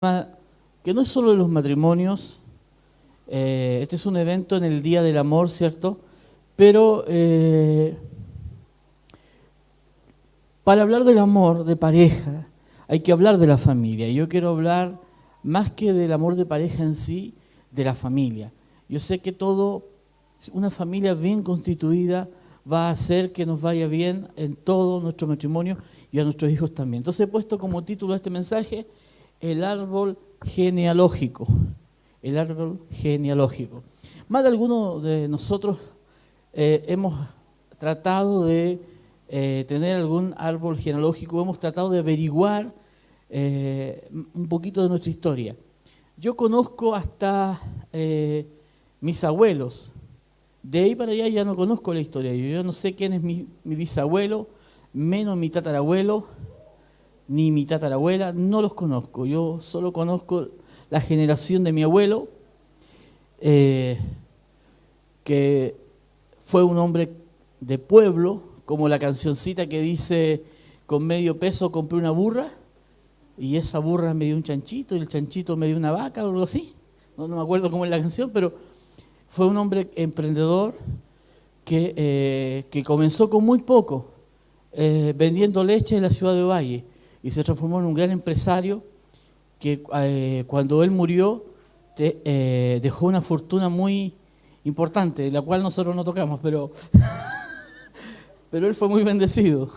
que no es solo de los matrimonios. Este es un evento en el Día del Amor, ¿cierto? Pero para hablar del amor de pareja hay que hablar de la familia. Y yo quiero hablar más que del amor de pareja en sí, de la familia. Yo sé que una familia bien constituida va a hacer que nos vaya bien en todo nuestro matrimonio y a nuestros hijos también. Entonces he puesto como título a este mensaje el árbol genealógico. El árbol genealógico. Más de algunos de nosotros hemos tratado de tener algún árbol genealógico, hemos tratado de averiguar un poquito de nuestra historia. Yo conozco hasta mis abuelos. De ahí para allá ya no conozco la historia. Yo no sé quién es mi bisabuelo, menos mi tatarabuelo, ni mi tatarabuela, no los conozco. Yo solo conozco la generación de mi abuelo, que fue un hombre de pueblo, como la cancioncita que dice, con medio peso compré una burra, y esa burra me dio un chanchito, y el chanchito me dio una vaca, o algo así. No me acuerdo cómo es la canción, pero fue un hombre emprendedor que comenzó con muy poco, vendiendo leche en la ciudad de Ovalle, y se transformó en un gran empresario que cuando él murió dejó una fortuna muy importante, la cual nosotros no tocamos, pero él fue muy bendecido.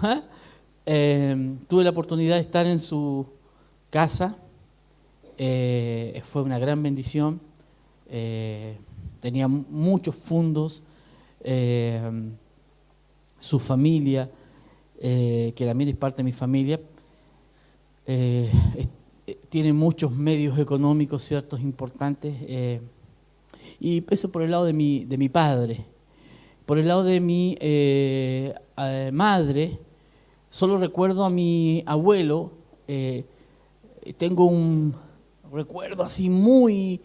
Tuve la oportunidad de estar en su casa, fue una gran bendición, tenía muchos fundos, su familia, que también es parte de mi familia, tiene muchos medios económicos, ciertos, importantes, y eso por el lado de mi padre. Por el lado de mi madre, solo recuerdo a mi abuelo. Tengo un recuerdo así muy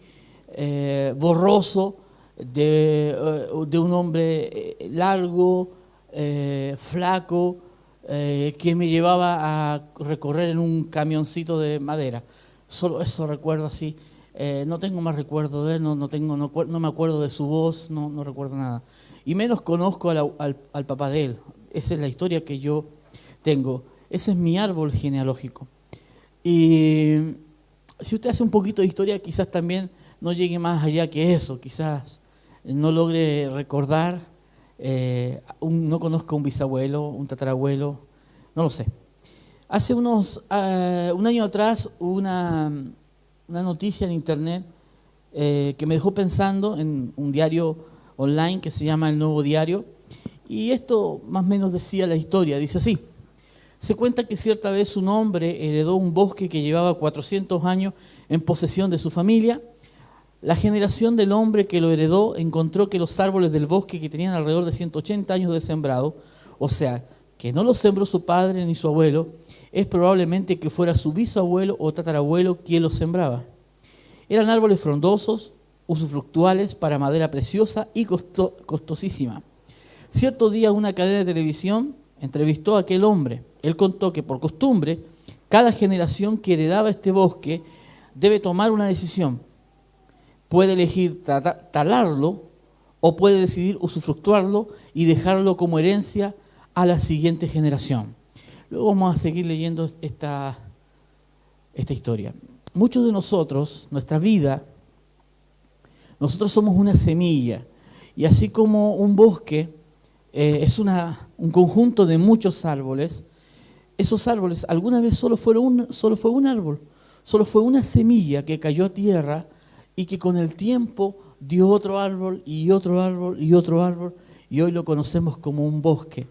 borroso de un hombre largo, flaco, que me llevaba a recorrer en un camioncito de madera. Solo eso recuerdo así. No tengo más recuerdo de él, no me acuerdo de su voz, no recuerdo nada. Y menos conozco al papá de él. Esa es la historia que yo tengo. Ese es mi árbol genealógico. Y si usted hace un poquito de historia, quizás también no llegue más allá que eso. Quizás no logre recordar. No conozco un bisabuelo, un tatarabuelo, no lo sé. Hace un año atrás hubo una noticia en internet que me dejó pensando en un diario online que se llama El Nuevo Diario, y esto más o menos decía la historia. Dice así: se cuenta que cierta vez un hombre heredó un bosque que llevaba 400 años en posesión de su familia. La generación del hombre que lo heredó encontró que los árboles del bosque, que tenían alrededor de 180 años de sembrado, o sea, que no los sembró su padre ni su abuelo, es probablemente que fuera su bisabuelo o tatarabuelo quien los sembraba. Eran árboles frondosos, usufructuales, para madera preciosa y costosísima. Cierto día una cadena de televisión entrevistó a aquel hombre. Él contó que por costumbre, cada generación que heredaba este bosque debe tomar una decisión. Puede elegir talarlo o puede decidir usufructuarlo y dejarlo como herencia a la siguiente generación. Luego vamos a seguir leyendo esta historia. Muchos de nosotros, nuestra vida, nosotros somos una semilla, y así como un bosque es un conjunto de muchos árboles, esos árboles alguna vez solo fue un árbol, solo fue una semilla que cayó a tierra y que con el tiempo dio otro árbol y otro árbol y otro árbol, y hoy lo conocemos como un bosque.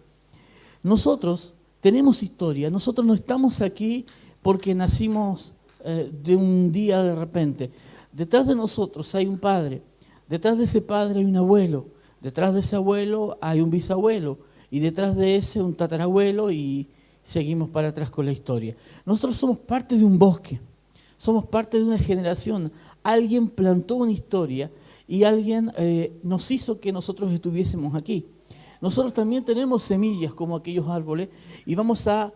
Nosotros tenemos historia, nosotros no estamos aquí porque nacimos de un día de repente. Detrás de nosotros hay un padre, detrás de ese padre hay un abuelo, detrás de ese abuelo hay un bisabuelo, y detrás de ese un tatarabuelo, y seguimos para atrás con la historia. Nosotros somos parte de un bosque, somos parte de una generación. Alguien plantó una historia y alguien nos hizo que nosotros estuviésemos aquí. Nosotros también tenemos semillas como aquellos árboles, y vamos a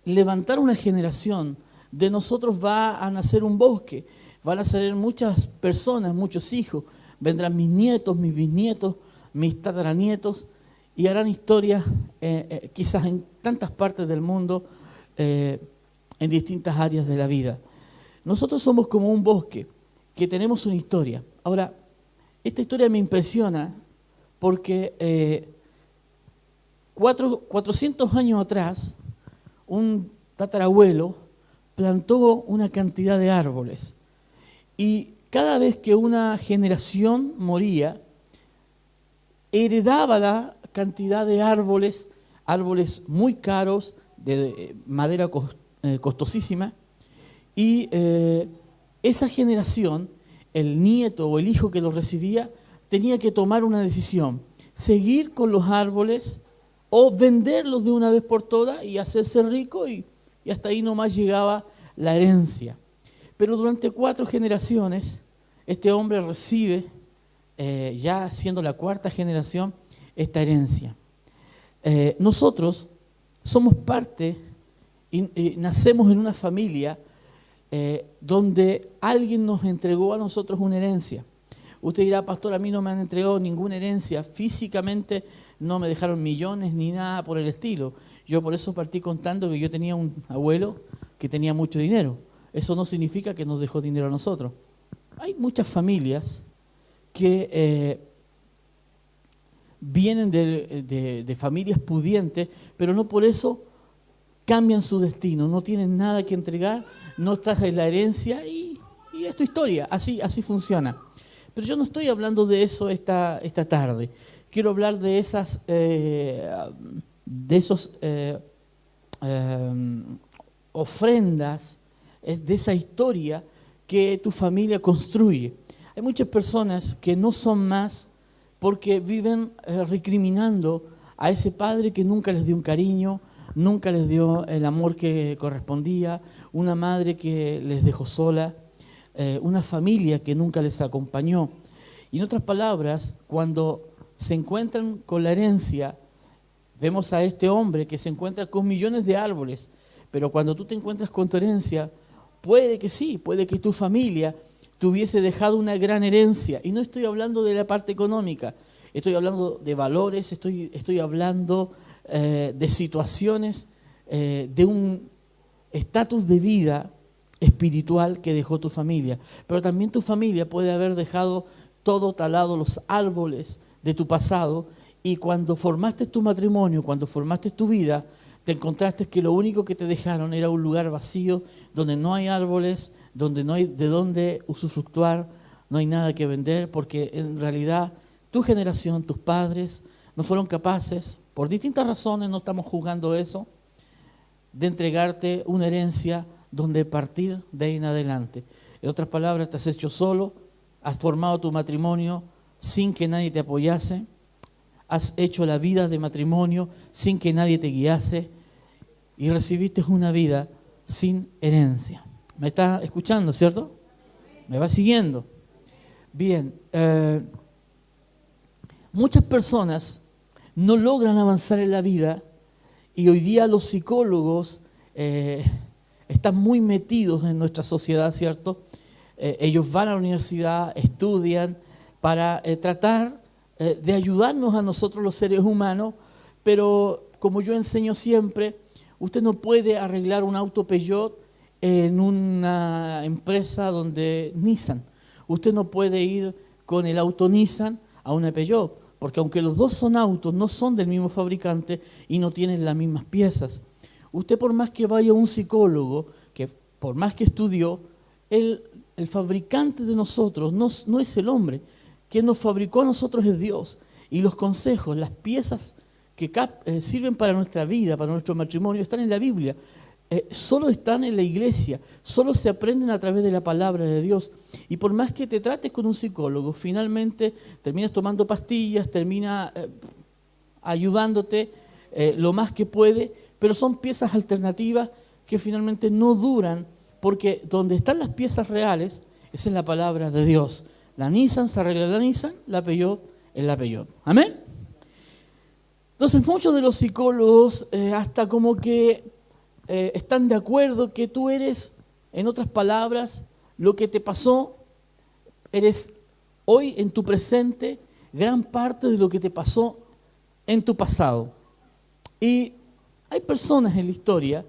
levantar una generación de nosotros va a nacer un bosque, van a salir muchas personas, muchos hijos, vendrán mis nietos, mis bisnietos, mis tataranietos, y harán historia quizás en tantas partes del mundo, en distintas áreas de la vida. Nosotros somos como un bosque, que tenemos una historia. Ahora, esta historia me impresiona porque 400 años atrás, un tatarabuelo plantó una cantidad de árboles. Y cada vez que una generación moría, heredaba la cantidad de árboles muy caros, de madera costosísima, y esa generación, el nieto o el hijo que lo recibía, tenía que tomar una decisión: seguir con los árboles o venderlos de una vez por todas y hacerse rico, y hasta ahí nomás llegaba la herencia. Pero durante 4 generaciones, este hombre recibe, ya siendo la 4ª generación, esta herencia. Nosotros somos parte y nacemos en una familia donde alguien nos entregó a nosotros una herencia. Usted dirá: pastor, a mí no me han entregado ninguna herencia, físicamente no me dejaron millones ni nada por el estilo. Yo por eso partí contando que yo tenía un abuelo que tenía mucho dinero. Eso no significa que nos dejó dinero a nosotros. Hay muchas familias que vienen de familias pudientes, pero no por eso cambian su destino, no tienen nada que entregar, no estás en la herencia y es tu historia, así funciona. Pero yo no estoy hablando de eso esta tarde. Quiero hablar de esos ofrendas, de esa historia que tu familia construye. Hay muchas personas que no son más porque viven recriminando a ese padre que nunca les dio un cariño, nunca les dio el amor que correspondía, una madre que les dejó sola, una familia que nunca les acompañó. Y en otras palabras, cuando se encuentran con la herencia, vemos a este hombre que se encuentra con millones de árboles, pero cuando tú te encuentras con tu herencia, puede que sí, puede que tu familia te hubiese dejado una gran herencia. Y no estoy hablando de la parte económica, estoy hablando de valores, estoy hablando de situaciones, de un estatus de vida espiritual que dejó tu familia. Pero también tu familia puede haber dejado todo talado, los árboles de tu pasado, y cuando formaste tu matrimonio, cuando formaste tu vida, te encontraste que lo único que te dejaron era un lugar vacío, donde no hay árboles, donde no hay de dónde usufructuar, no hay nada que vender, porque en realidad tu generación, tus padres, no fueron capaces, por distintas razones, no estamos juzgando eso, de entregarte una herencia donde partir de ahí en adelante. En otras palabras, te has hecho solo, has formado tu matrimonio sin que nadie te apoyase, has hecho la vida de matrimonio sin que nadie te guiase y recibiste una vida sin herencia. ¿Me está escuchando, cierto? ¿Me va siguiendo? Bien, muchas personas no logran avanzar en la vida y hoy día los psicólogos están muy metidos en nuestra sociedad, ¿cierto? Ellos van a la universidad, estudian para tratar de ayudarnos a nosotros los seres humanos, pero como yo enseño siempre, usted no puede arreglar un auto Peugeot en una empresa donde Nissan. Usted no puede ir con el auto Nissan a una Peugeot, porque aunque los dos son autos, no son del mismo fabricante y no tienen las mismas piezas. Usted, por más que vaya a un psicólogo, que por más que estudió, el fabricante de nosotros no es el hombre. Quien nos fabricó a nosotros es Dios. Y los consejos, las piezas que sirven para nuestra vida, para nuestro matrimonio, están en la Biblia. Solo están en la iglesia, solo se aprenden a través de la palabra de Dios. Y por más que te trates con un psicólogo, finalmente terminas tomando pastillas, termina ayudándote lo más que puede, pero son piezas alternativas que finalmente no duran, porque donde están las piezas reales es en la palabra de Dios. La Nissan se arregla la Nissan, la Peugeot es la Peugeot. ¿Amén? Entonces muchos de los psicólogos hasta como que están de acuerdo que tú eres En otras palabras, lo que te pasó, eres hoy en tu presente gran parte de lo que te pasó en tu pasado. Y hay personas en la historia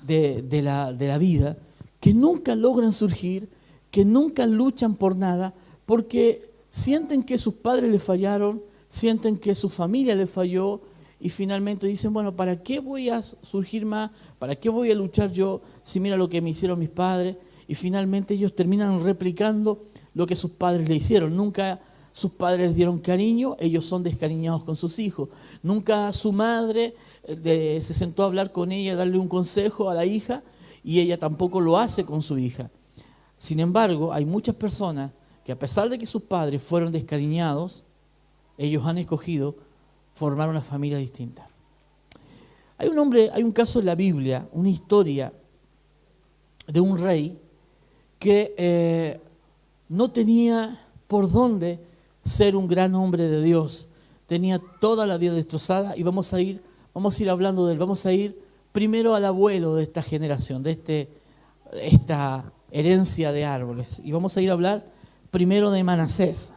de la vida que nunca logran surgir, que nunca luchan por nada, porque sienten que sus padres les fallaron, sienten que su familia les falló, y finalmente dicen, bueno, ¿para qué voy a surgir más? ¿Para qué voy a luchar yo si mira lo que me hicieron mis padres? Y finalmente ellos terminan replicando lo que sus padres le hicieron. Nunca sus padres les dieron cariño, ellos son descariñados con sus hijos. Nunca su madre se sentó a hablar con ella, a darle un consejo a la hija, y ella tampoco lo hace con su hija. Sin embargo, hay muchas personas que a pesar de que sus padres fueron descariñados, ellos han escogido formar una familia distinta. Hay un caso en la Biblia, una historia de un rey que no tenía por dónde ser un gran hombre de Dios. Tenía toda la vida destrozada y vamos a ir hablando de él. Vamos a ir primero al abuelo de esta generación, de esta herencia de árboles. Y vamos a ir a hablar primero de Manasés.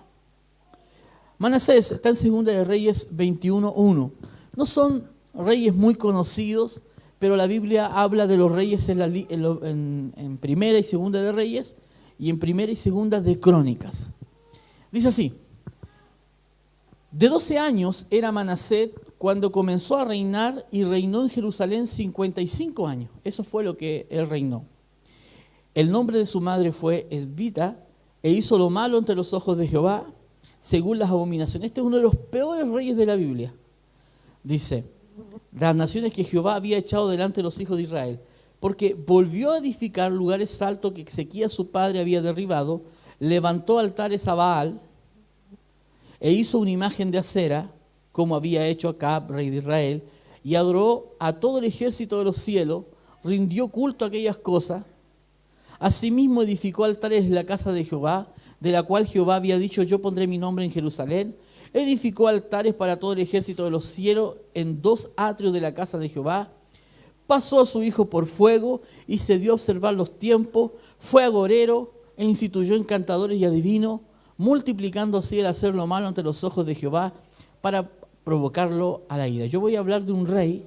Manasés está en 2 de Reyes 21:1. No son reyes muy conocidos, pero la Biblia habla de los reyes en Primera y Segunda de Reyes y en Primera y Segunda de Crónicas. Dice así: de 12 años era Manasés cuando comenzó a reinar y reinó en Jerusalén 55 años. Eso fue lo que él reinó. El nombre de su madre fue Esbita e hizo lo malo ante los ojos de Jehová, según las abominaciones. Este es uno de los peores reyes de la Biblia. Dice, las naciones que Jehová había echado delante de los hijos de Israel, porque volvió a edificar lugares altos que Ezequías su padre había derribado, levantó altares a Baal e hizo una imagen de acera, como había hecho Acab, rey de Israel, y adoró a todo el ejército de los cielos, rindió culto a aquellas cosas. Asimismo edificó altares en la casa de Jehová, de la cual Jehová había dicho, yo pondré mi nombre en Jerusalén. Edificó altares para todo el ejército de los cielos en 2 atrios de la casa de Jehová. Pasó a su hijo por fuego y se dio a observar los tiempos. Fue agorero e instituyó encantadores y adivinos, multiplicando así el hacer lo malo ante los ojos de Jehová para provocarlo a la ira. Yo voy a hablar de un rey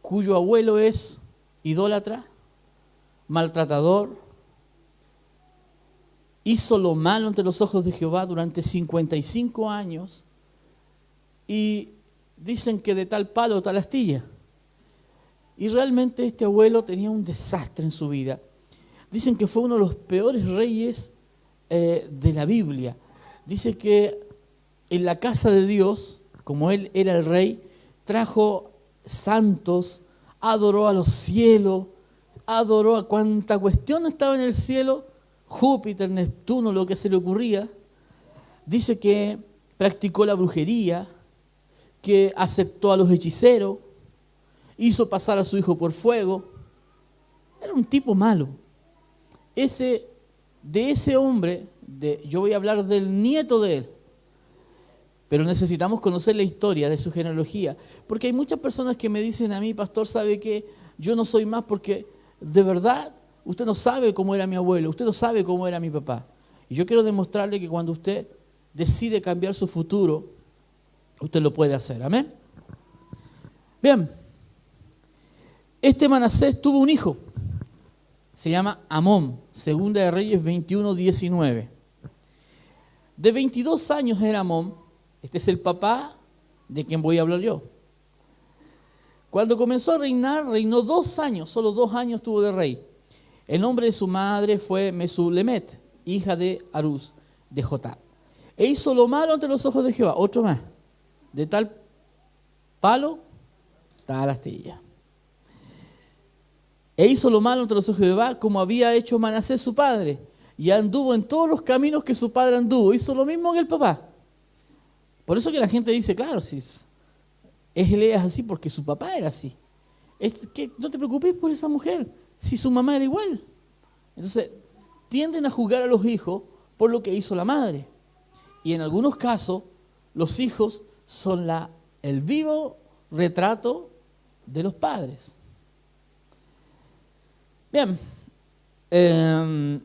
cuyo abuelo es idólatra, maltratador, hizo lo malo ante los ojos de Jehová durante 55 años y dicen que de tal palo tal astilla. Y realmente este abuelo tenía un desastre en su vida. Dicen que fue uno de los peores reyes de la Biblia. Dice que en la casa de Dios, como él era el rey, trajo santos, adoró a los cielos, adoró a cuanta cuestión estaba en el cielo, Júpiter, Neptuno, lo que se le ocurría. Dice que practicó la brujería, que aceptó a los hechiceros, hizo pasar a su hijo por fuego. Era un tipo malo. De ese hombre, yo voy a hablar del nieto de él, pero necesitamos conocer la historia de su genealogía, porque hay muchas personas que me dicen a mí, pastor, ¿sabe qué? Yo no soy más porque de verdad usted no sabe cómo era mi abuelo, usted no sabe cómo era mi papá. Y yo quiero demostrarle que cuando usted decide cambiar su futuro, usted lo puede hacer. Amén. Bien, este Manasés tuvo un hijo, se llama Amón, 2 de Reyes 21:19. De 22 años era Amón, este es el papá de quien voy a hablar yo. Cuando comenzó a reinar, reinó 2 años, solo 2 años tuvo de rey. El nombre de su madre fue Mesulemet, hija de Arús, de Jotab. E hizo lo malo ante los ojos de Jehová, otro más, de tal palo, tal astilla. E hizo lo malo ante los ojos de Jehová, como había hecho Manasés su padre, y anduvo en todos los caminos que su padre anduvo. Hizo lo mismo que el papá. Por eso que la gente dice, claro, si él es así porque su papá era así. No te preocupes por esa mujer, si su mamá era igual. Entonces, tienden a juzgar a los hijos por lo que hizo la madre. Y en algunos casos, los hijos son el vivo retrato de los padres. Bien, eh,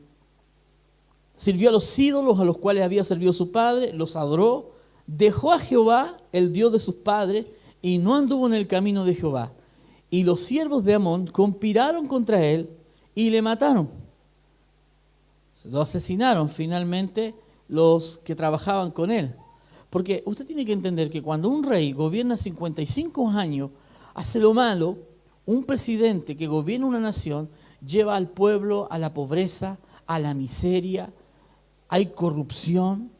sirvió a los ídolos a los cuales había servido su padre, los adoró, dejó a Jehová, el Dios de sus padres, y no anduvo en el camino de Jehová. Y los siervos de Amón conspiraron contra él y le mataron. Lo asesinaron finalmente los que trabajaban con él. Porque usted tiene que entender que cuando un rey gobierna 55 años, hace lo malo, un presidente que gobierna una nación lleva al pueblo a la pobreza, a la miseria, hay corrupción.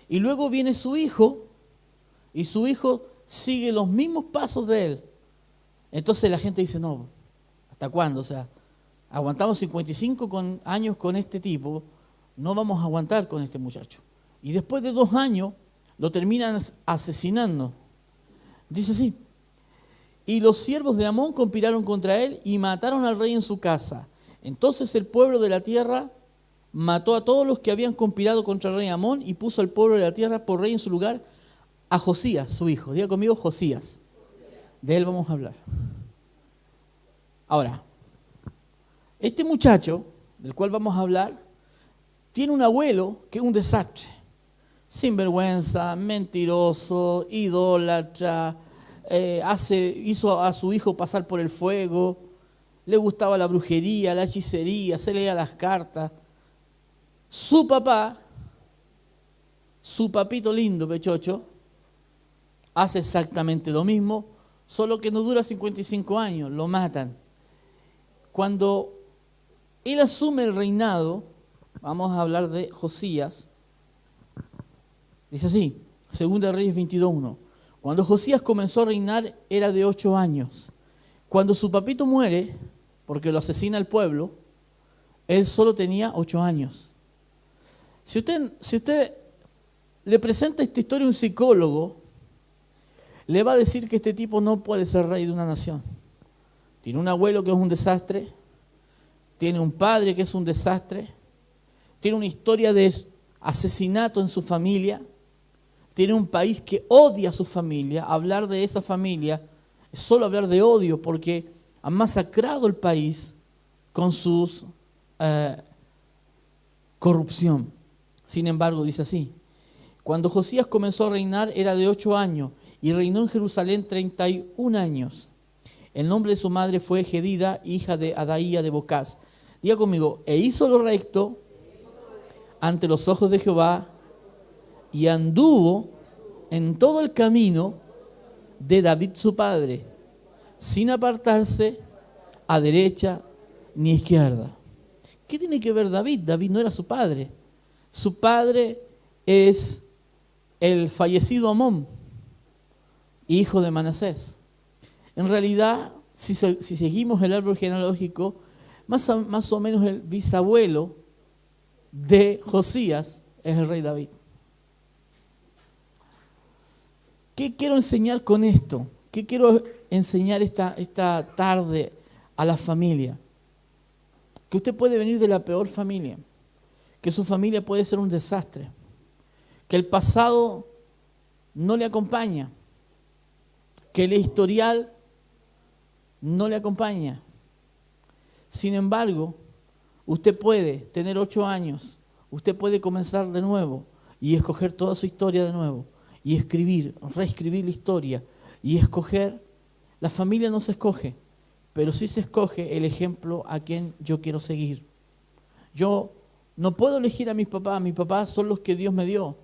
Y luego viene su hijo y su hijo sigue los mismos pasos de él. Entonces la gente dice, no, ¿hasta cuándo? O sea, aguantamos 55 años con este tipo, no vamos a aguantar con este muchacho. Y después de 2 años lo terminan asesinando. Dice así, y los siervos de Amón conspiraron contra él y mataron al rey en su casa. Entonces el pueblo de la tierra mató a todos los que habían conspirado contra el rey Amón y puso al pueblo de la tierra por rey en su lugar a Josías, su hijo. Diga conmigo, Josías. De él vamos a hablar. Ahora, este muchacho, del cual vamos a hablar, tiene un abuelo que es un desastre. Sinvergüenza, mentiroso, idólatra, hizo a su hijo pasar por el fuego, le gustaba la brujería, la hechicería, se leía las cartas. Su papá, su papito lindo, pechocho, hace exactamente lo mismo, solo que no dura 55 años, lo matan. Cuando él asume el reinado, vamos a hablar de Josías, dice así, 2 Reyes 22:1. Cuando Josías comenzó a reinar era de 8 años. Cuando su papito muere, porque lo asesina el pueblo, él solo tenía 8 años. Si usted le presenta esta historia a un psicólogo, le va a decir que este tipo no puede ser rey de una nación. Tiene un abuelo que es un desastre, tiene un padre que es un desastre, tiene una historia de asesinato en su familia, tiene un país que odia a su familia. Hablar de esa familia es solo hablar de odio porque han masacrado el país con su corrupción. Sin embargo, dice así, cuando Josías comenzó a reinar era de 8 años y reinó en Jerusalén 31 años. El nombre de su madre fue Jedida, hija de Adaía de Bocaz. Diga conmigo, e hizo lo recto ante los ojos de Jehová y anduvo en todo el camino de David su padre, sin apartarse a derecha ni izquierda. ¿Qué tiene que ver David? David no era su padre. Su padre es el fallecido Amón, hijo de Manasés. En realidad, si seguimos el árbol genealógico, más o menos el bisabuelo de Josías es el rey David. ¿Qué quiero enseñar con esto? ¿Qué quiero enseñar esta tarde a la familia? Que usted puede venir de la peor familia, que su familia puede ser un desastre, que el pasado no le acompaña, que el historial no le acompaña. Sin embargo, usted puede tener 8 años, usted puede comenzar de nuevo y escoger toda su historia de nuevo y escribir, reescribir la historia y escoger. La familia no se escoge, pero sí se escoge el ejemplo a quien yo quiero seguir. Yo no puedo elegir a mis papás son los que Dios me dio.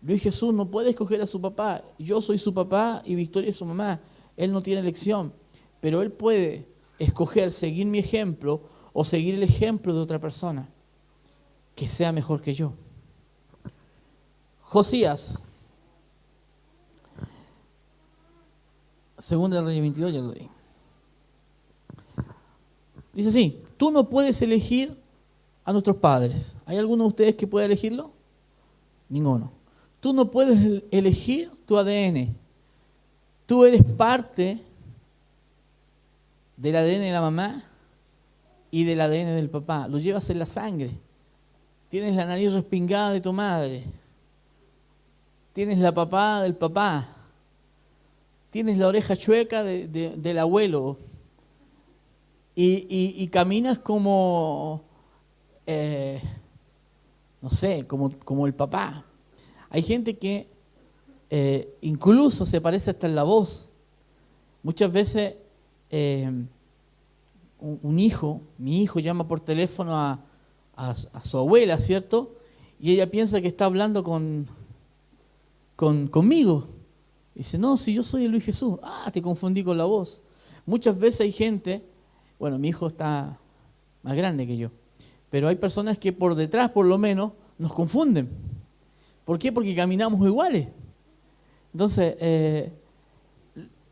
Luis Jesús no puede escoger a su papá, yo soy su papá y Victoria es su mamá. Él no tiene elección, pero él puede escoger seguir mi ejemplo o seguir el ejemplo de otra persona que sea mejor que yo. Josías, 2 Reyes 22, ya lo leí. Dice así, tú no puedes elegir a nuestros padres. ¿Hay alguno de ustedes que pueda elegirlo? Ninguno. Tú no puedes elegir tu ADN. Tú eres parte del ADN de la mamá y del ADN del papá. Lo llevas en la sangre. Tienes la nariz respingada de tu madre. Tienes la papada del papá. Tienes la oreja chueca del abuelo. y caminas como, no sé, como el papá. Hay gente que incluso se parece hasta en la voz. Muchas veces mi hijo llama por teléfono a su abuela, ¿cierto? Y ella piensa que está hablando conmigo. Dice, no, si yo soy el Luis Jesús. Ah, te confundí con la voz. Muchas veces hay gente, bueno, mi hijo está más grande que yo, pero hay personas que por detrás, por lo menos, nos confunden. ¿Por qué? Porque caminamos iguales. Entonces,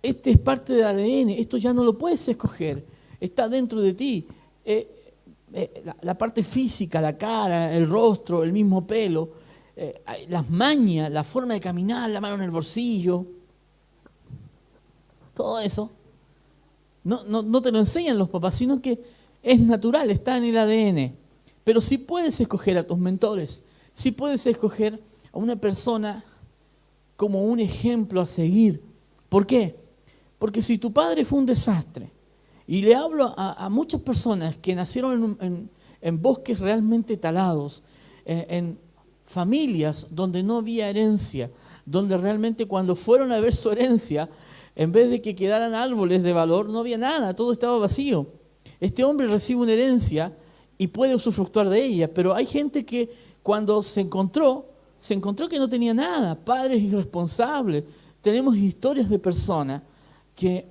este es parte del ADN, esto ya no lo puedes escoger, está dentro de ti. La parte física, la cara, el rostro, el mismo pelo, las mañas, la forma de caminar, la mano en el bolsillo, todo eso, no te lo enseñan los papás, sino que es natural, está en el ADN. Pero sí puedes escoger a tus mentores, sí puedes escoger a una persona como un ejemplo a seguir. ¿Por qué? Porque si tu padre fue un desastre, y le hablo a muchas personas que nacieron en bosques realmente talados, en familias donde no había herencia, donde realmente cuando fueron a ver su herencia, en vez de que quedaran árboles de valor, no había nada, todo estaba vacío. Este hombre recibe una herencia y puede usufructuar de ella, pero hay gente que cuando se encontró que no tenía nada, padres irresponsables. Tenemos historias de personas que,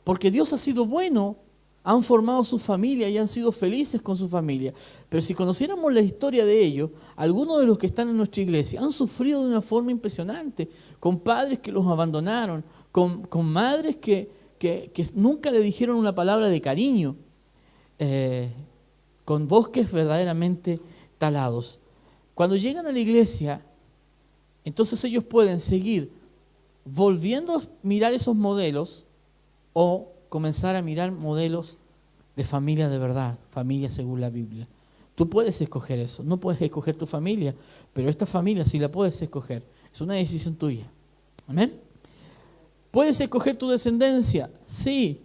porque Dios ha sido bueno, han formado su familia y han sido felices con su familia. Pero si conociéramos la historia de ellos, algunos de los que están en nuestra iglesia han sufrido de una forma impresionante, con padres que los abandonaron, con madres que nunca le dijeron una palabra de cariño, con bosques verdaderamente talados. Cuando llegan a la iglesia, entonces ellos pueden seguir volviendo a mirar esos modelos o comenzar a mirar modelos de familia de verdad, familia según la Biblia. Tú puedes escoger eso, no puedes escoger tu familia, pero esta familia sí la puedes escoger. Es una decisión tuya. ¿Amén? ¿Puedes escoger tu descendencia? Sí.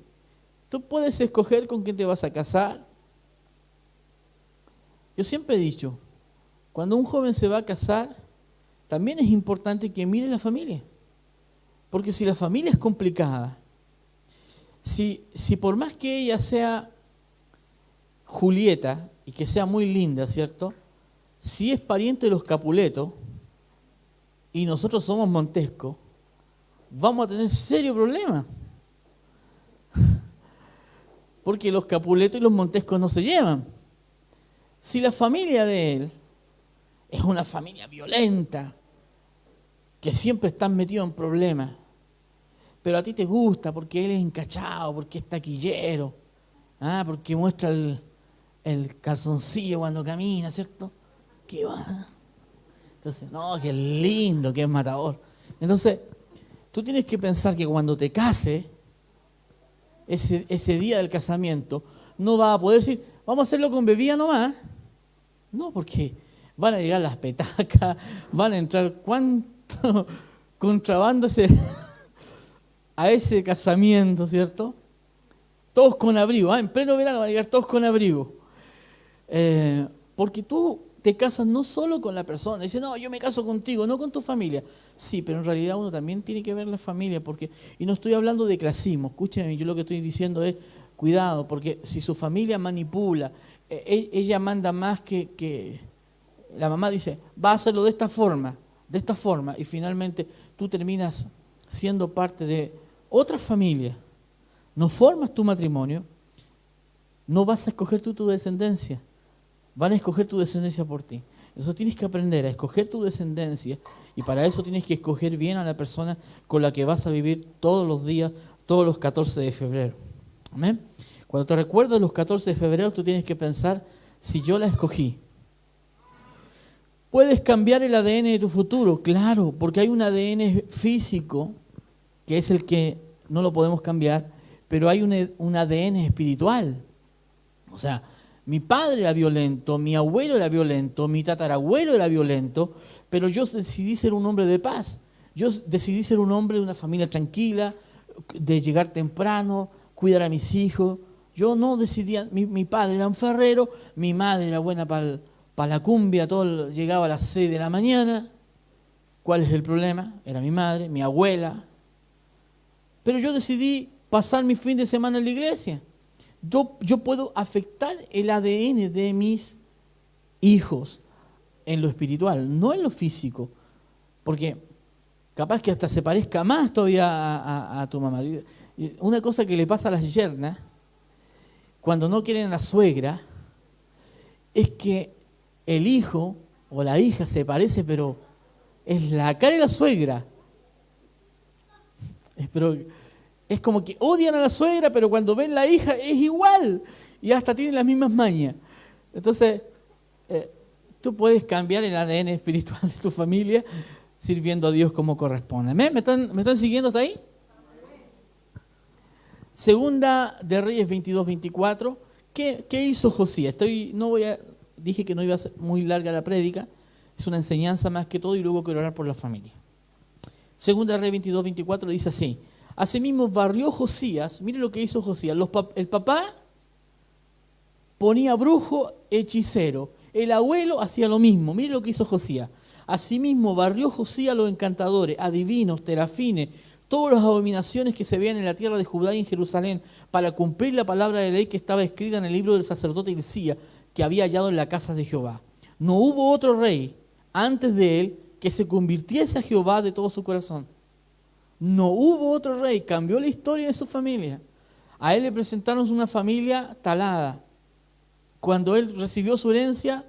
Tú puedes escoger con quién te vas a casar. Yo siempre he dicho, cuando un joven se va a casar, también es importante que mire la familia. Porque si la familia es complicada, si por más que ella sea Julieta y que sea muy linda, ¿cierto? Si es pariente de los Capuletos y nosotros somos Montesco, vamos a tener serio problema. Porque los Capuletos y los Montescos no se llevan. Si la familia de él es una familia violenta, que siempre están metidos en problemas, pero a ti te gusta porque él es encachado, porque es taquillero, porque muestra el calzoncillo cuando camina, ¿cierto? ¿Qué va? Entonces, no, que es lindo, que es matador. Entonces, tú tienes que pensar que cuando te cases, ese día del casamiento, no vas a poder decir, vamos a hacerlo con bebida nomás. No, porque van a llegar las petacas, van a entrar cuánto contrabando a ese casamiento, ¿cierto? Todos con abrigo, en pleno verano van a llegar todos con abrigo. Porque tú te casas no solo con la persona, dice, no, yo me caso contigo, no con tu familia. Sí, pero en realidad uno también tiene que ver la familia, y no estoy hablando de clasismo, escúcheme, yo lo que estoy diciendo es, cuidado, porque si su familia manipula, ella manda más que la mamá dice, va a hacerlo de esta forma, y finalmente tú terminas siendo parte de otra familia, no formas tu matrimonio, no vas a escoger tú tu descendencia, van a escoger tu descendencia por ti. Entonces tienes que aprender a escoger tu descendencia y para eso tienes que escoger bien a la persona con la que vas a vivir todos los días, todos los 14 de febrero. ¿Amén? Cuando te recuerdas los 14 de febrero, tú tienes que pensar, si yo la escogí. ¿Puedes cambiar el ADN de tu futuro? Claro, porque hay un ADN físico, que es el que no lo podemos cambiar, pero hay un ADN espiritual. O sea, mi padre era violento, mi abuelo era violento, mi tatarabuelo era violento, pero yo decidí ser un hombre de paz. Yo decidí ser un hombre de una familia tranquila, de llegar temprano, cuidar a mis hijos. Yo no decidía, mi padre era un ferrero, mi madre era buena para la cumbia, llegaba a las 6 de la mañana. ¿Cuál es el problema? Era mi madre, mi abuela. Pero yo decidí pasar mi fin de semana en la iglesia. Yo puedo afectar el ADN de mis hijos en lo espiritual, no en lo físico. Porque capaz que hasta se parezca más todavía a tu mamá. Una cosa que le pasa a las yernas, cuando no quieren a la suegra, es que el hijo o la hija se parece, pero es la cara de la suegra. Pero es como que odian a la suegra, pero cuando ven la hija es igual. Y hasta tienen las mismas mañas. Entonces, tú puedes cambiar el ADN espiritual de tu familia sirviendo a Dios como corresponde. ¿Me están siguiendo hasta ahí? Segunda de Reyes 22-24. ¿Qué hizo Josías? Dije que no iba a ser muy larga la prédica. Es una enseñanza más que todo y luego quiero orar por la familia. Segunda de Reyes 22-24 dice así. Asimismo barrió Josías. Mire lo que hizo Josías. El papá ponía brujo, hechicero. El abuelo hacía lo mismo. Mire lo que hizo Josías. Asimismo barrió Josías a los encantadores, adivinos, terafines, todas las abominaciones que se veían en la tierra de Judá y en Jerusalén, para cumplir la palabra de ley que estaba escrita en el libro del sacerdote Hilcías, que había hallado en la casa de Jehová. No hubo otro rey antes de él que se convirtiese a Jehová de todo su corazón. No hubo otro rey, cambió la historia de su familia. A él le presentaron una familia talada. Cuando él recibió su herencia,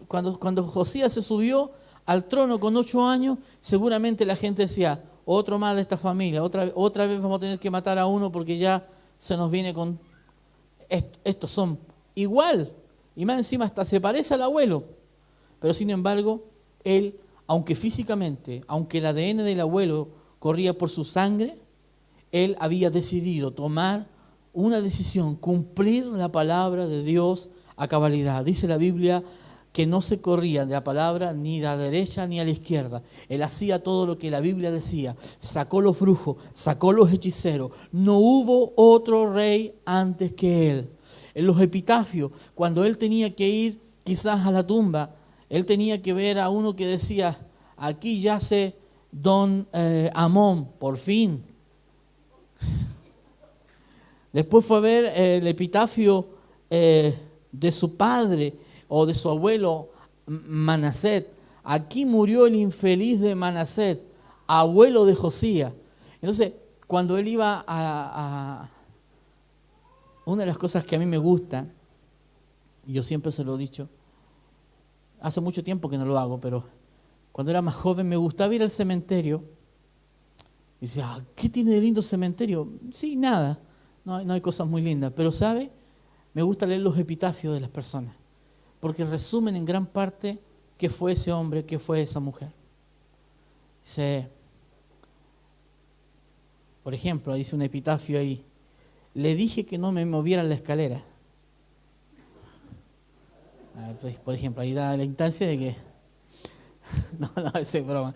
cuando Josías se subió al trono con 8 años, seguramente la gente decía, otro más de esta familia, otra vez vamos a tener que matar a uno porque ya se nos viene con... Estos son igual, y más encima hasta se parece al abuelo. Pero sin embargo, él, aunque físicamente, aunque el ADN del abuelo corría por su sangre, él había decidido tomar una decisión, cumplir la palabra de Dios a cabalidad. Dice la Biblia que no se corría de la palabra ni a la derecha ni a la izquierda. Él hacía todo lo que la Biblia decía. Sacó los brujos, sacó los hechiceros. No hubo otro rey antes que él. En los epitafios, cuando él tenía que ir quizás a la tumba, él tenía que ver a uno que decía, aquí yace don Amón, por fin. Después fue a ver el epitafio de su padre o de su abuelo Manaset. Aquí murió el infeliz de Manaset, abuelo de Josías. Entonces, cuando él iba una de las cosas que a mí me gusta, y yo siempre se lo he dicho, hace mucho tiempo que no lo hago, pero cuando era más joven me gustaba ir al cementerio. Y decía, ¿qué tiene de lindo cementerio? Sí, nada. No hay cosas muy lindas, pero ¿sabe? Me gusta leer los epitafios de las personas, porque resumen en gran parte qué fue ese hombre, qué fue esa mujer. Dice, por ejemplo, dice un epitafio ahí, le dije que no me moviera la escalera. Por ejemplo, ahí da la instancia de que... no, esa es broma.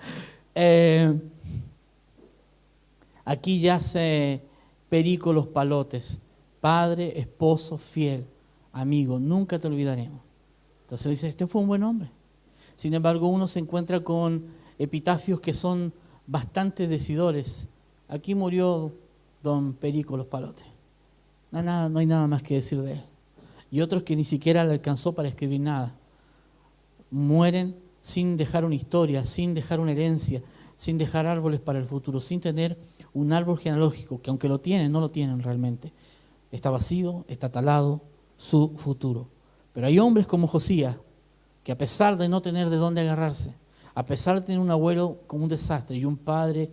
Aquí yace Perico Los Palotes, padre, esposo, fiel, amigo, nunca te olvidaremos. Entonces dice, este fue un buen hombre. Sin embargo, uno se encuentra con epitafios que son bastante decidores. Aquí murió don Perico Los Palotes. No hay nada más que decir de él. Y otros que ni siquiera le alcanzó para escribir nada. Mueren sin dejar una historia, sin dejar una herencia, sin dejar árboles para el futuro, sin tener un árbol genealógico, que aunque lo tienen, no lo tienen realmente. Está vacío, está talado su futuro. Pero hay hombres como Josías, que a pesar de no tener de dónde agarrarse, a pesar de tener un abuelo como un desastre y un padre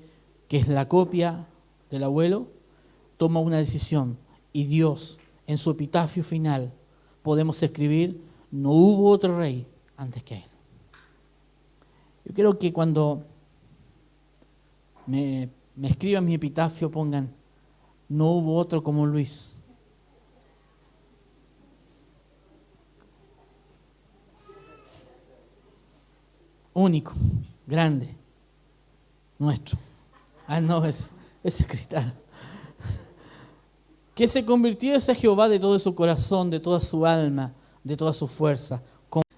que es la copia del abuelo, toma una decisión. Y Dios, en su epitafio final, podemos escribir, no hubo otro rey antes que él. Yo quiero que cuando me escriban mi epitafio pongan, no hubo otro como Luis. Único, grande, nuestro. No, ese cristal. que se convirtiese a Jehová de todo su corazón, de toda su alma, de toda su fuerza.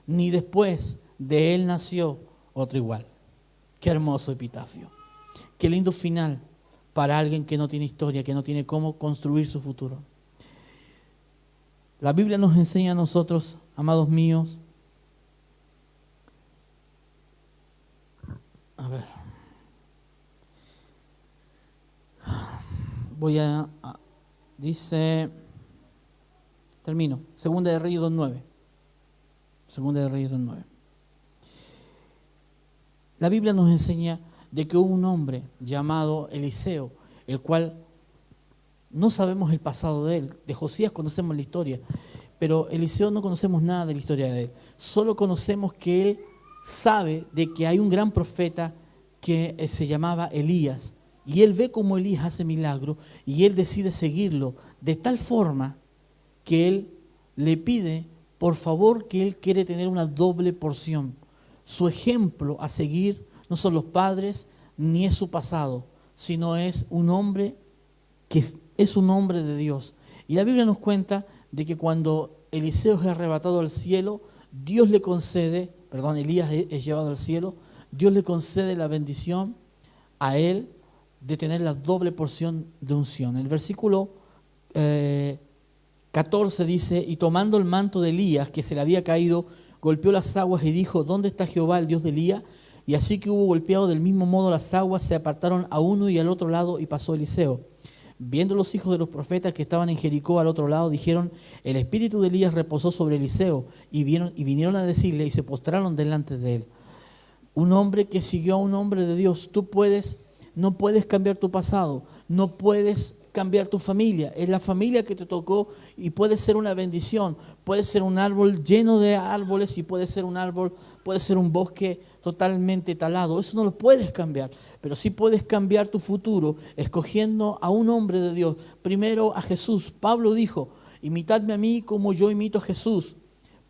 Ni después de él nació otro igual. Qué hermoso epitafio. Qué lindo final para alguien que no tiene historia, que no tiene cómo construir su futuro. La Biblia nos enseña a nosotros, amados míos, a ver, dice, termino, Segunda de Reyes 2:9. Segunda de Reyes 2:9. La Biblia nos enseña de que hubo un hombre llamado Eliseo, el cual no sabemos el pasado de él. De Josías conocemos la historia, pero Eliseo no conocemos nada de la historia de él. Solo conocemos que él sabe de que hay un gran profeta que se llamaba Elías, y él ve cómo Elías hace milagro y él decide seguirlo de tal forma que él le pide por favor que él quiere tener una doble porción. Su ejemplo a seguir no son los padres ni es su pasado, sino es un hombre que es un hombre de Dios. Y la Biblia nos cuenta de que cuando Eliseo es arrebatado al cielo, Elías es llevado al cielo, Dios le concede la bendición a él de tener la doble porción de unción. El versículo 14 dice, y tomando el manto de Elías que se le había caído, golpeó las aguas y dijo, ¿dónde está Jehová, el Dios de Elías? Y así que hubo golpeado del mismo modo las aguas, se apartaron a uno y al otro lado y pasó Eliseo. Viendo los hijos de los profetas que estaban en Jericó al otro lado, dijeron, el espíritu de Elías reposó sobre Eliseo, y vinieron a decirle y se postraron delante de él. Un hombre que siguió a un hombre de Dios. No puedes cambiar tu pasado, no puedes cambiar tu familia. Es la familia que te tocó y puede ser una bendición. Puede ser un árbol lleno de árboles y puede ser un bosque totalmente talado. Eso no lo puedes cambiar, pero sí puedes cambiar tu futuro escogiendo a un hombre de Dios. Primero a Jesús. Pablo dijo, imitadme a mí como yo imito a Jesús.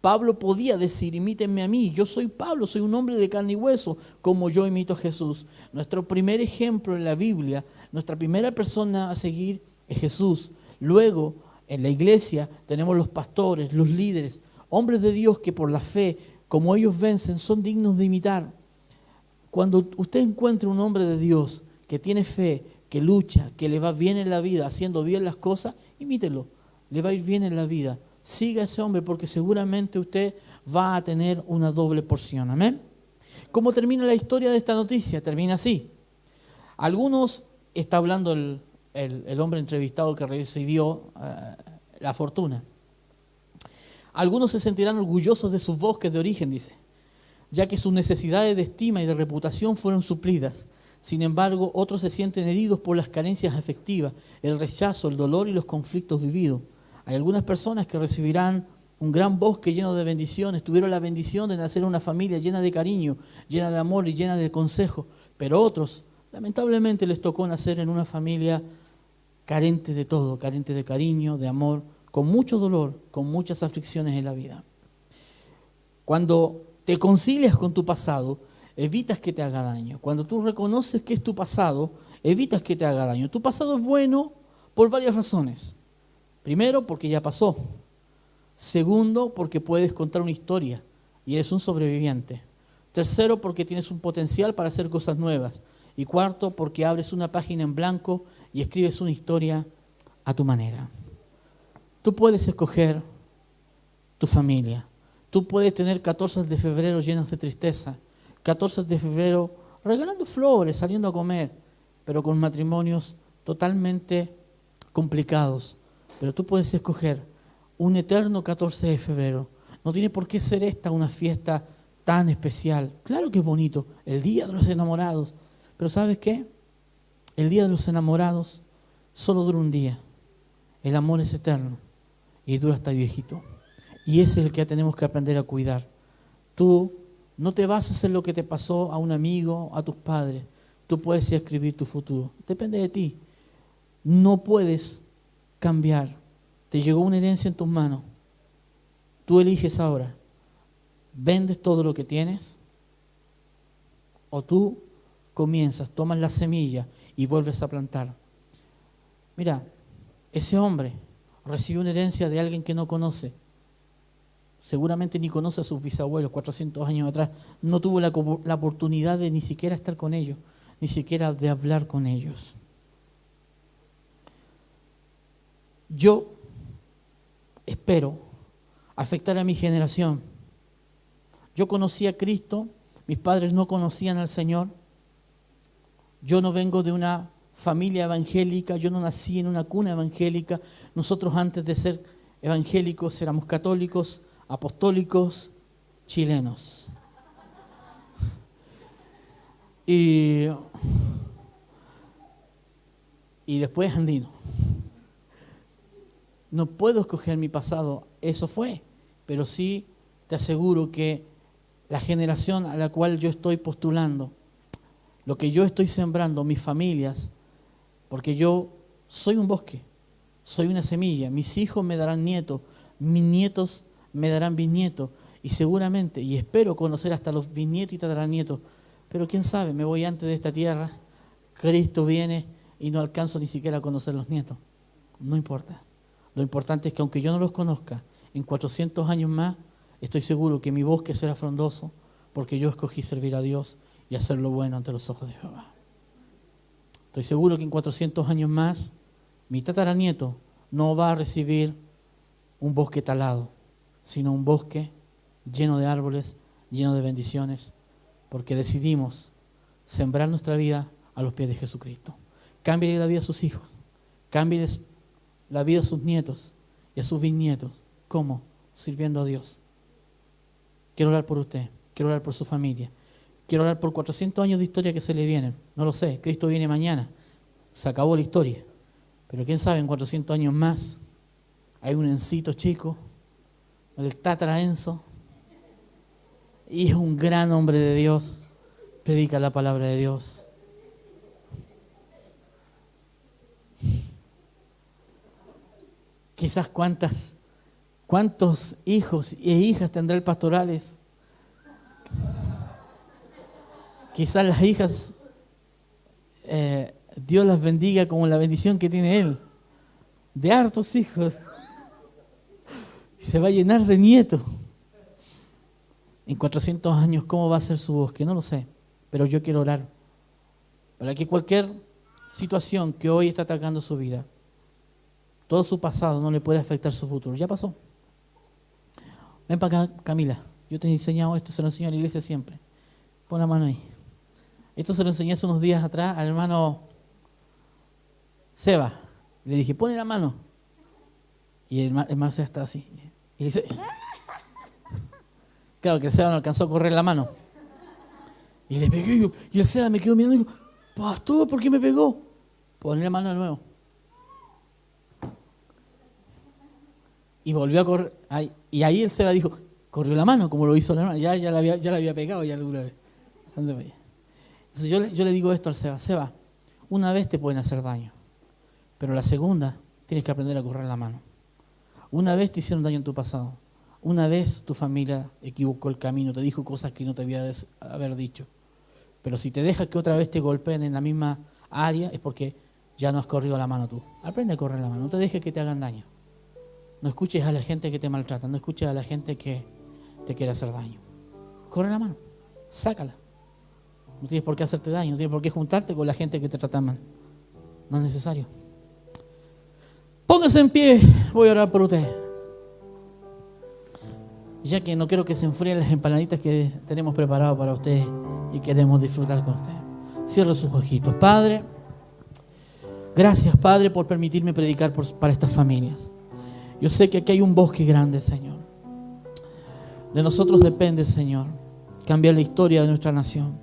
Pablo podía decir, imítenme a mí, yo soy Pablo, soy un hombre de carne y hueso, como yo imito a Jesús. Nuestro primer ejemplo en la Biblia, nuestra primera persona a seguir es Jesús. Luego, en la iglesia, tenemos los pastores, los líderes, hombres de Dios que por la fe, como ellos vencen, son dignos de imitar. Cuando usted encuentre un hombre de Dios que tiene fe, que lucha, que le va bien en la vida, haciendo bien las cosas, imítelo, le va a ir bien en la vida. Siga a ese hombre porque seguramente usted va a tener una doble porción. Amén. ¿Cómo termina la historia de esta noticia? Termina así. Está hablando el hombre entrevistado que recibió la fortuna. Algunos se sentirán orgullosos de sus bosques de origen, dice, ya que sus necesidades de estima y de reputación fueron suplidas. Sin embargo, otros se sienten heridos por las carencias afectivas, el rechazo, el dolor y los conflictos vividos. Hay algunas personas que recibirán un gran bosque lleno de bendiciones, tuvieron la bendición de nacer en una familia llena de cariño, llena de amor y llena de consejo, pero otros, lamentablemente, les tocó nacer en una familia carente de todo, carente de cariño, de amor, con mucho dolor, con muchas aflicciones en la vida. Cuando te concilias con tu pasado, evitas que te haga daño. Cuando tú reconoces que es tu pasado, evitas que te haga daño. Tu pasado es bueno por varias razones. Primero, porque ya pasó. Segundo, porque puedes contar una historia y eres un sobreviviente. Tercero, porque tienes un potencial para hacer cosas nuevas. Y cuarto, porque abres una página en blanco y escribes una historia a tu manera. Tú puedes escoger tu familia. Tú puedes tener 14 de febrero llenos de tristeza. 14 de febrero regalando flores, saliendo a comer, pero con matrimonios totalmente complicados. Pero tú puedes escoger un eterno 14 de febrero. No tiene por qué ser esta una fiesta tan especial. Claro que es bonito, el Día de los Enamorados. Pero ¿sabes qué? El Día de los Enamorados solo dura un día. El amor es eterno y dura hasta viejito. Y ese es el que tenemos que aprender a cuidar. Tú no te bases en lo que te pasó a un amigo, a tus padres. Tú puedes escribir tu futuro. Depende de ti. No puedes cambiar. Te llegó una herencia en tus manos. Tú eliges ahora. ¿Vendes todo lo que tienes? ¿O tú tomas la semilla y vuelves a plantar? Mira, ese hombre recibió una herencia de alguien que no conoce. Seguramente ni conoce a sus bisabuelos, 400 años atrás. No tuvo la oportunidad de ni siquiera estar con ellos, ni siquiera de hablar con ellos. Yo espero afectar a mi generación. Yo conocí a Cristo, mis padres no conocían al Señor. Yo no vengo de una familia evangélica, yo no nací en una cuna evangélica. Nosotros antes de ser evangélicos éramos católicos, apostólicos, chilenos. Y después andino. No puedo escoger mi pasado, eso fue, pero sí te aseguro que la generación a la cual yo estoy postulando, lo que yo estoy sembrando, mis familias, porque yo soy un bosque, soy una semilla, mis hijos me darán nietos, mis nietos me darán bisnietos, y seguramente, y espero conocer hasta los bisnietos y tataranietos, pero quién sabe, me voy antes de esta tierra, Cristo viene y no alcanzo ni siquiera a conocer los nietos. No importa. Lo importante es que aunque yo no los conozca, en 400 años más, estoy seguro que mi bosque será frondoso, porque yo escogí servir a Dios y hacer lo bueno ante los ojos de Jehová. Estoy seguro que en 400 años más, mi tataranieto no va a recibir un bosque talado, sino un bosque lleno de árboles, lleno de bendiciones, porque decidimos sembrar nuestra vida a los pies de Jesucristo. Cámbiale la vida a sus hijos, cámbiale la vida a sus nietos y a sus bisnietos. ¿Cómo? Sirviendo a Dios. Quiero orar por usted, quiero orar por su familia, quiero orar por 400 años de historia que se le vienen. No lo sé, Cristo viene mañana, se acabó la historia. Pero quién sabe, en 400 años más, hay un Encito chico, el Tatara Enzo, y es un gran hombre de Dios, predica la palabra de Dios. Quizás cuántos hijos e hijas tendrá el Pastorales. Quizás las hijas, Dios las bendiga como la bendición que tiene Él, de hartos hijos. Y se va a llenar de nietos. En 400 años, ¿cómo va a ser su bosque? No lo sé, pero yo quiero orar para que cualquier situación que hoy está atacando su vida, todo su pasado no le puede afectar su futuro. Ya pasó. Ven para acá, Camila. Yo te he enseñado esto, se lo enseño a la iglesia siempre. Pon la mano ahí. Esto se lo enseñé hace unos días atrás al hermano Seba. Le dije, pone la mano. Y el hermano Seba estaba así. Y dice, claro que el Seba no alcanzó a correr la mano. Y le pegué. Y el Seba me quedó mirando y dijo, pastor, ¿por qué me pegó? Poné la mano de nuevo. Y volvió a correr. Y ahí el Seba dijo, corrió la mano como lo hizo la hermana. Ya la había pegado ya alguna vez. Entonces yo le digo esto al Seba. Seba, una vez te pueden hacer daño, pero la segunda tienes que aprender a correr la mano. Una vez te hicieron daño en tu pasado. Una vez tu familia equivocó el camino, te dijo cosas que no te debía haber dicho. Pero si te dejas que otra vez te golpeen en la misma área, es porque ya no has corrido la mano tú. Aprende a correr la mano, no te dejes que te hagan daño. No escuches a la gente que te maltrata, no escuches a la gente que te quiere hacer daño. Corre la mano, sácala. No tienes por qué hacerte daño, no tienes por qué juntarte con la gente que te trata mal. No es necesario. Póngase en pie, voy a orar por usted. Ya que no quiero que se enfríen las empanaditas que tenemos preparado para usted y queremos disfrutar con usted. Cierre sus ojitos. Padre, gracias, Padre, por permitirme predicar para estas familias. Yo sé que aquí hay un bosque grande, Señor. De nosotros depende, Señor, cambiar la historia de nuestra nación.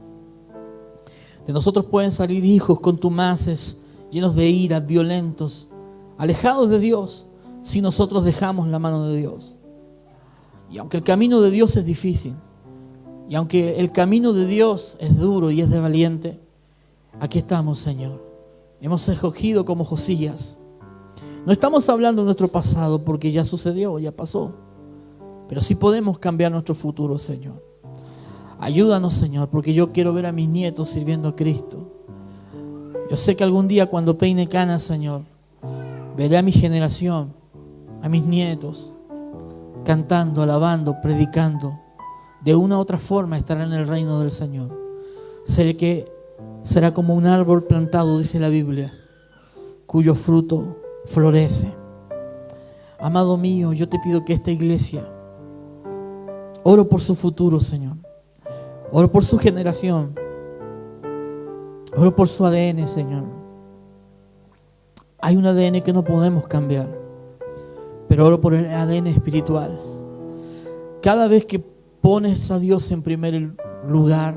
De nosotros pueden salir hijos contumaces, llenos de ira, violentos, alejados de Dios, si nosotros dejamos la mano de Dios. Y aunque el camino de Dios es difícil, y aunque el camino de Dios es duro y es de valiente, aquí estamos, Señor. Hemos escogido como Josías. No estamos hablando de nuestro pasado porque ya sucedió, ya pasó. Pero sí podemos cambiar nuestro futuro, Señor. Ayúdanos, Señor, porque yo quiero ver a mis nietos sirviendo a Cristo. Yo sé que algún día cuando peine canas, Señor, veré a mi generación a mis nietos, cantando, alabando, predicando. De una u otra forma estarán en el reino del Señor. Sé que será como un árbol plantado, dice la Biblia, cuyo fruto florece. Amado mío, yo te pido que esta iglesia, oro por su futuro, Señor. Oro por su generación. Oro por su ADN, Señor. Hay un ADN que no podemos cambiar, pero oro por el ADN espiritual. Cada vez que pones a Dios en primer lugar,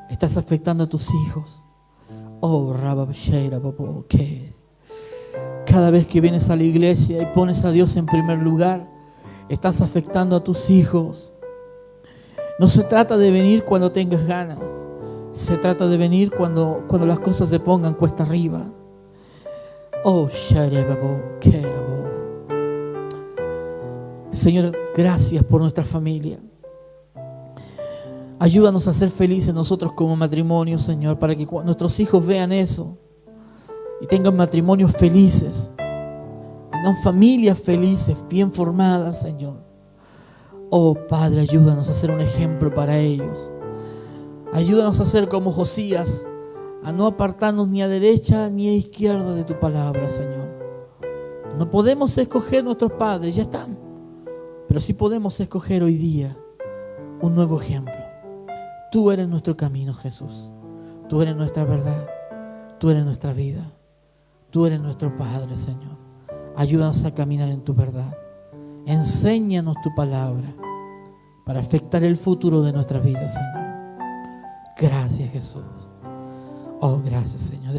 estás afectando a tus hijos. Oh, Rababsheira, que cada vez que vienes a la iglesia y pones a Dios en primer lugar, estás afectando a tus hijos. No se trata de venir cuando tengas ganas. Se trata de venir cuando las cosas se pongan cuesta arriba. Oh, Señor, gracias por nuestra familia. Ayúdanos a ser felices nosotros como matrimonio, Señor, para que nuestros hijos vean eso y tengan matrimonios felices, tengan familias felices, bien formadas, Señor. Oh, Padre, ayúdanos a ser un ejemplo para ellos. Ayúdanos a ser como Josías, a no apartarnos ni a derecha ni a izquierda de tu palabra, Señor. No podemos escoger nuestros padres, ya están, pero sí podemos escoger hoy día un nuevo ejemplo. Tú eres nuestro camino, Jesús. Tú eres nuestra verdad. Tú eres nuestra vida. Tú eres nuestro Padre, Señor. Ayúdanos a caminar en tu verdad. Enséñanos tu palabra para afectar el futuro de nuestra vida, Señor. Gracias, Jesús. Oh, gracias, Señor.